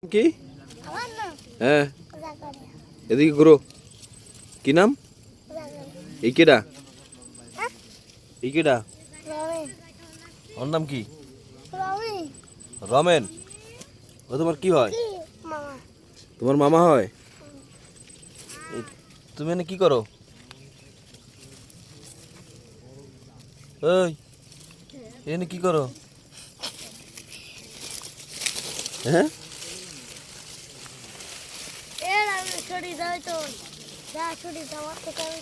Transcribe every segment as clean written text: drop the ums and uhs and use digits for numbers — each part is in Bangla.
কি? হ্যাঁ, এদিকে ঘুরো। কি নাম? ইকেডা। ইকেডা, ওর নাম কি? রমেন। ও তোমার কি হয়? তোমার মামা হয়? তুমি এনে কি করো? ওই, এনে কি করো? হ্যাঁ, ছড়ি দাও তো, যা ছড়ি দাও তো কারণ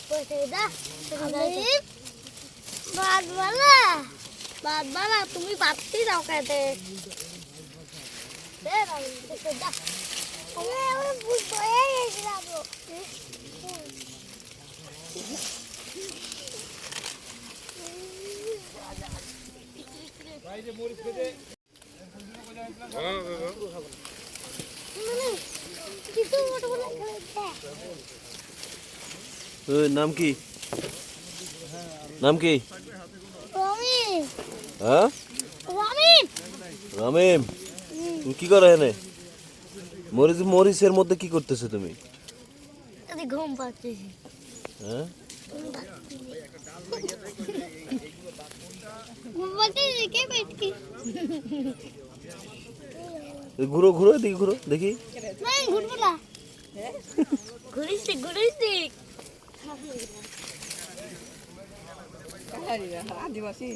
পয়সা দা ছড়ি দাও বাদ বালা তুমি পাত্তি দাও কাতে দে ভাই দেখো দা আমি বুঝবো এই যাবো বাইরে মরিচ খেতে নাম কি? নাম কি? হ্যাঁ, রামিম। তুমি কি করো এনে? মরিচের মধ্যে কি করতেছো তুমি? ঘুম পাচ্ছি। হ্যাঁ, ঘুরো ঘুরো, এদিকে ঘুরো দেখি। ঘুরবো না, ঘুরিস আদিবাসী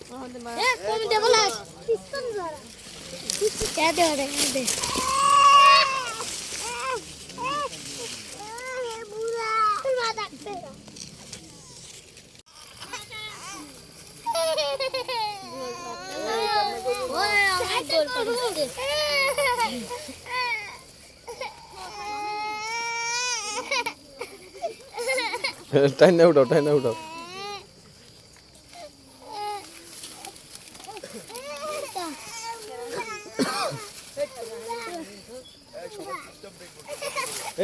কম দেবো না সিস্টেম ধরা দে দে দে বুড়া মা ডাকতে ওই আমি বলতে টাইনা উঠাও, টাইনা উঠাও।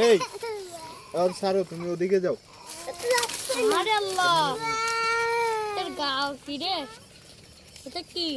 এই আর সারো, তুমি ওদিকে যাও। আরে আল্লাহ, তোর গাও কি রে? এটা কি?